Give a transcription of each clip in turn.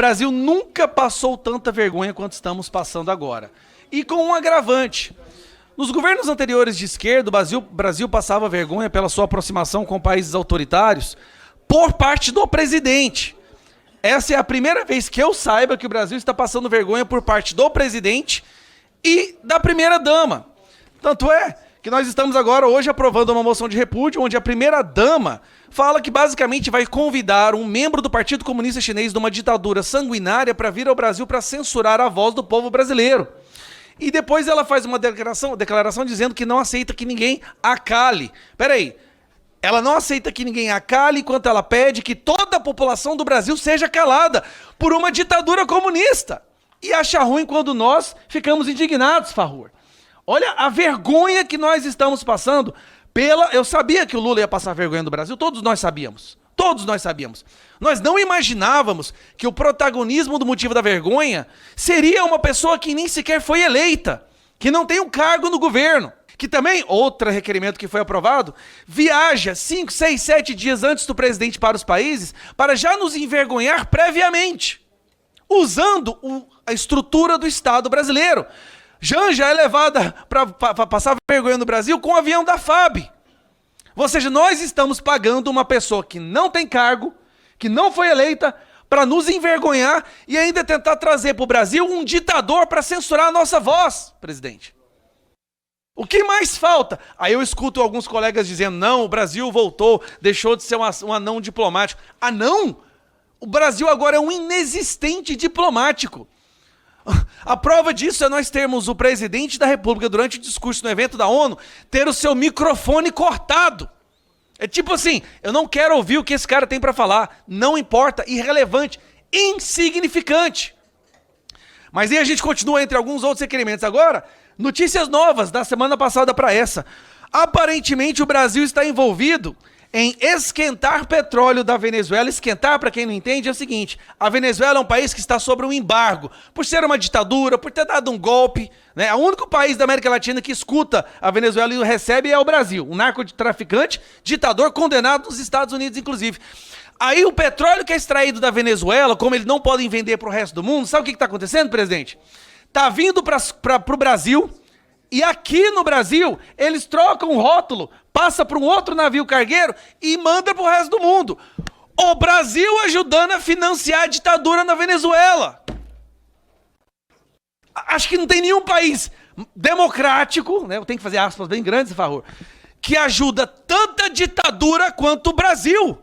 Brasil nunca passou tanta vergonha quanto estamos passando agora. E com um agravante. Nos governos anteriores de esquerda, o Brasil passava vergonha pela sua aproximação com países autoritários por parte do presidente. Essa é a primeira vez que eu saiba que o Brasil está passando vergonha por parte do presidente e da primeira-dama. Tanto é que nós estamos agora hoje aprovando uma moção de repúdio, onde a primeira-dama fala que basicamente vai convidar um membro do Partido Comunista Chinês de uma ditadura sanguinária para vir ao Brasil para censurar a voz do povo brasileiro. E depois ela faz uma declaração dizendo que não aceita que ninguém a cale. Peraí, ela não aceita que ninguém a cale enquanto ela pede que toda a população do Brasil seja calada por uma ditadura comunista. E acha ruim quando nós ficamos indignados, Farrur. Olha a vergonha que nós estamos passando Eu sabia que o Lula ia passar vergonha no Brasil, todos nós sabíamos. Todos nós sabíamos. Nós não imaginávamos que o protagonismo do motivo da vergonha seria uma pessoa que nem sequer foi eleita, que não tem um cargo no governo, que também, outro requerimento que foi aprovado, viaja 5, 6, 7 dias antes do presidente para os países para já nos envergonhar previamente, usando a estrutura do Estado brasileiro. Janja é levada para passar vergonha no Brasil com o avião da FAB. Ou seja, nós estamos pagando uma pessoa que não tem cargo, que não foi eleita, para nos envergonhar e ainda tentar trazer para o Brasil um ditador para censurar a nossa voz, presidente. O que mais falta? Aí eu escuto alguns colegas dizendo, não, o Brasil voltou, deixou de ser um anão diplomático. Anão? O Brasil agora é um inexistente diplomático. A prova disso é nós termos o presidente da República, durante o discurso no evento da ONU, ter o seu microfone cortado. É tipo assim, eu não quero ouvir o que esse cara tem para falar. Não importa, irrelevante, insignificante. Mas aí a gente continua entre alguns outros requerimentos. Agora, notícias novas da semana passada para essa. Aparentemente o Brasil está envolvido em esquentar petróleo da Venezuela. Esquentar, para quem não entende, é o seguinte: a Venezuela é um país que está sob um embargo, por ser uma ditadura, por ter dado um golpe, né? O único país da América Latina que escuta a Venezuela e o recebe é o Brasil, um narcotraficante, ditador condenado nos Estados Unidos, inclusive. Aí o petróleo que é extraído da Venezuela, como eles não podem vender para o resto do mundo, sabe o que está acontecendo, presidente? Está vindo para o Brasil, e aqui no Brasil, eles trocam o rótulo, passa para um outro navio cargueiro e manda para o resto do mundo. O Brasil ajudando a financiar a ditadura na Venezuela. Acho que não tem nenhum país democrático, né? Eu tenho que fazer aspas bem grandes, por favor, que ajuda tanta ditadura quanto o Brasil.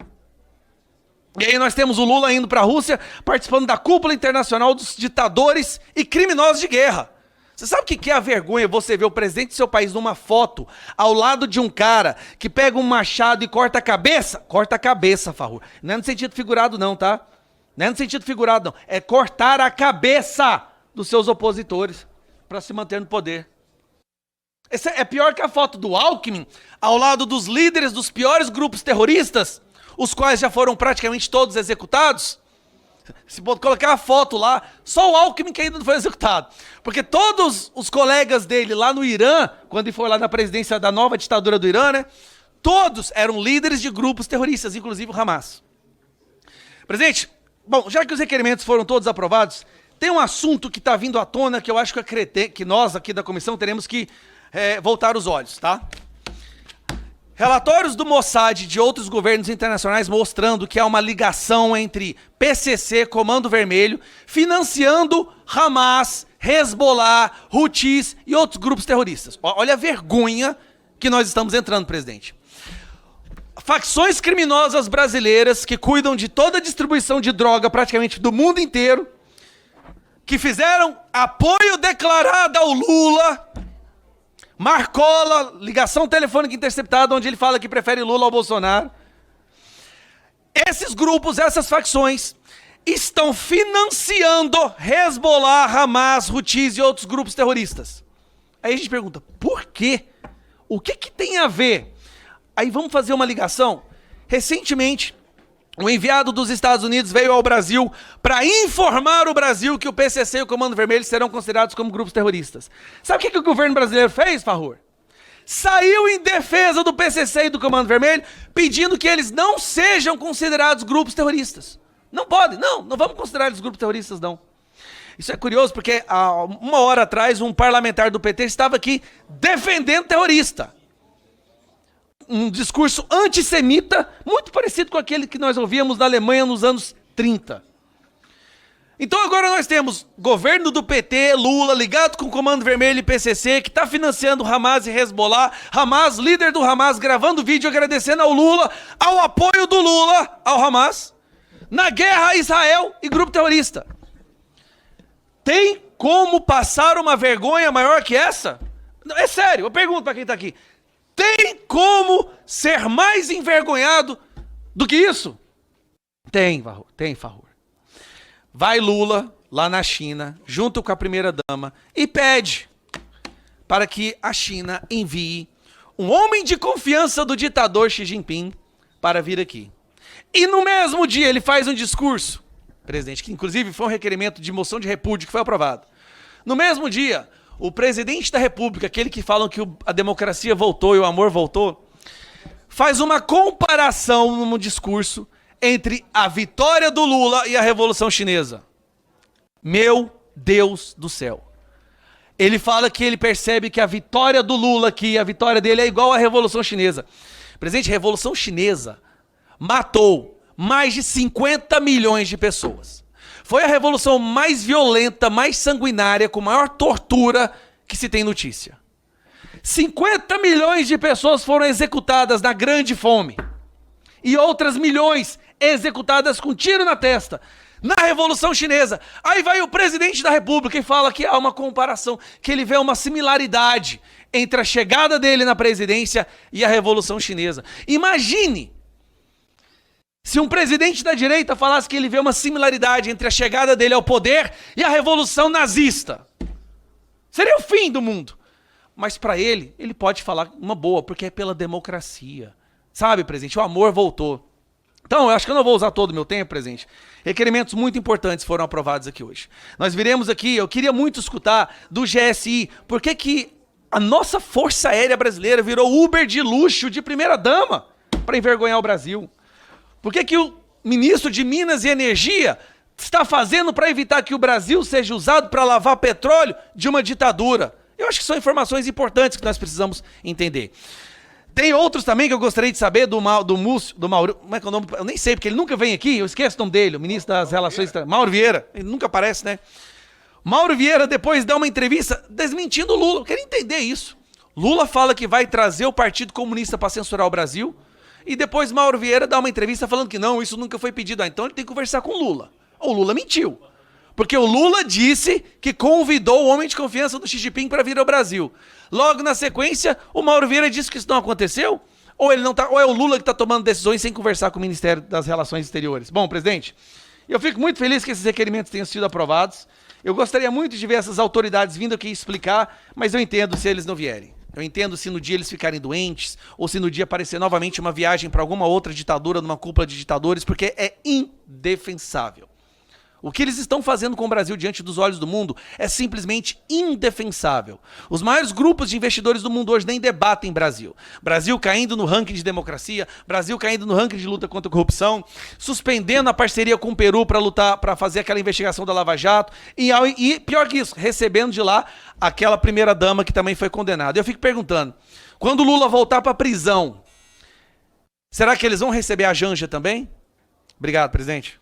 E aí nós temos o Lula indo para a Rússia, participando da cúpula internacional dos ditadores e criminosos de guerra. Você sabe o que é a vergonha? Você ver o presidente do seu país numa foto ao lado de um cara que pega um machado e corta a cabeça? Corta a cabeça, Farrur. Não é no sentido figurado não, tá? Não é no sentido figurado não. É cortar a cabeça dos seus opositores para se manter no poder. Essa é pior que a foto do Alckmin ao lado dos líderes dos piores grupos terroristas, os quais já foram praticamente todos executados. Se colocar a foto lá, só o Alckmin que ainda não foi executado. Porque todos os colegas dele lá no Irã, quando ele foi lá na presidência da nova ditadura do Irã, né? Todos eram líderes de grupos terroristas, inclusive o Hamas. Presidente, bom, já que os requerimentos foram todos aprovados, tem um assunto que está vindo à tona que eu acho que nós aqui da comissão teremos que voltar os olhos, tá? Relatórios do Mossad e de outros governos internacionais mostrando que há uma ligação entre PCC, Comando Vermelho, financiando Hamas, Hezbollah, Houthis e outros grupos terroristas. Olha a vergonha que nós estamos entrando, presidente. Facções criminosas brasileiras que cuidam de toda a distribuição de droga praticamente do mundo inteiro, que fizeram apoio declarado ao Lula. Marcola, ligação telefônica interceptada, onde ele fala que prefere Lula ao Bolsonaro. Esses grupos, essas facções, estão financiando Hezbollah, Hamas, Houthis e outros grupos terroristas. Aí a gente pergunta, por quê? O que tem a ver? Aí vamos fazer uma ligação. Recentemente, o enviado dos Estados Unidos veio ao Brasil para informar o Brasil que o PCC e o Comando Vermelho serão considerados como grupos terroristas. Sabe o que o governo brasileiro fez, Farrur? Saiu em defesa do PCC e do Comando Vermelho, pedindo que eles não sejam considerados grupos terroristas. Não pode, não vamos considerar eles grupos terroristas, não. Isso é curioso porque há uma hora atrás um parlamentar do PT estava aqui defendendo terrorista. Um discurso antissemita, muito parecido com aquele que nós ouvíamos na Alemanha nos anos 30. Então agora nós temos governo do PT, Lula, ligado com o Comando Vermelho e PCC, que está financiando Hamas e Hezbollah, Hamas, líder do Hamas, gravando vídeo agradecendo ao Lula, ao apoio do Lula ao Hamas, na guerra a Israel e grupo terrorista. Tem como passar uma vergonha maior que essa? É sério, eu pergunto para quem está aqui. Tem como ser mais envergonhado do que isso? Tem, Farrur. Vai Lula, lá na China, junto com a primeira-dama, e pede para que a China envie um homem de confiança do ditador Xi Jinping para vir aqui. E no mesmo dia ele faz um discurso, presidente, que inclusive foi um requerimento de moção de repúdio que foi aprovado. No mesmo dia, o presidente da República, aquele que falam que a democracia voltou e o amor voltou, faz uma comparação num discurso entre a vitória do Lula e a Revolução Chinesa. Meu Deus do céu. Ele fala que ele percebe que a vitória do Lula aqui, a vitória dele é igual à Revolução Chinesa. Presidente, a Revolução Chinesa matou mais de 50 milhões de pessoas. Foi a revolução mais violenta, mais sanguinária, com maior tortura que se tem notícia. 50 milhões de pessoas foram executadas na Grande Fome. E outras milhões executadas com tiro na testa na Revolução Chinesa. Aí vai o presidente da República e fala que há uma comparação, que ele vê uma similaridade entre a chegada dele na presidência e a Revolução Chinesa. Imagine se um presidente da direita falasse que ele vê uma similaridade entre a chegada dele ao poder e a Revolução Nazista. Seria o fim do mundo. Mas para ele pode falar uma boa, porque é pela democracia. Sabe, presidente, o amor voltou. Então, eu acho que eu não vou usar todo o meu tempo, presidente. Requerimentos muito importantes foram aprovados aqui hoje. Nós viremos aqui, eu queria muito escutar do GSI, por que a nossa Força Aérea Brasileira virou Uber de luxo de primeira-dama para envergonhar o Brasil? Por que o ministro de Minas e Energia está fazendo para evitar que o Brasil seja usado para lavar petróleo de uma ditadura? Eu acho que são informações importantes que nós precisamos entender. Tem outros também que eu gostaria de saber do Múcio, do Mauro, como é que é o nome? Eu nem sei, porque ele nunca vem aqui, eu esqueço o nome dele, o ministro das Relações... Mauro Vieira, ele nunca aparece, né? Mauro Vieira depois dá uma entrevista desmentindo o Lula, eu quero entender isso. Lula fala que vai trazer o Partido Comunista para censurar o Brasil, e depois Mauro Vieira dá uma entrevista falando que não, isso nunca foi pedido. Então ele tem que conversar com o Lula. O Lula mentiu. Porque o Lula disse que convidou o homem de confiança do Xi Jinping para vir ao Brasil. Logo na sequência, o Mauro Vieira disse que isso não aconteceu? Ou ele não tá, ou é o Lula que está tomando decisões sem conversar com o Ministério das Relações Exteriores? Bom, presidente, eu fico muito feliz que esses requerimentos tenham sido aprovados. Eu gostaria muito de ver essas autoridades vindo aqui explicar, mas eu entendo se eles não vierem. Eu entendo se no dia eles ficarem doentes, ou se no dia aparecer novamente uma viagem para alguma outra ditadura, numa cúpula de ditadores, porque é indefensável. O que eles estão fazendo com o Brasil diante dos olhos do mundo é simplesmente indefensável. Os maiores grupos de investidores do mundo hoje nem debatem Brasil. Brasil caindo no ranking de democracia, Brasil caindo no ranking de luta contra a corrupção, suspendendo a parceria com o Peru para lutar, para fazer aquela investigação da Lava Jato, e pior que isso, recebendo de lá aquela primeira-dama que também foi condenada. Eu fico perguntando, quando o Lula voltar para a prisão, será que eles vão receber a Janja também? Obrigado, presidente.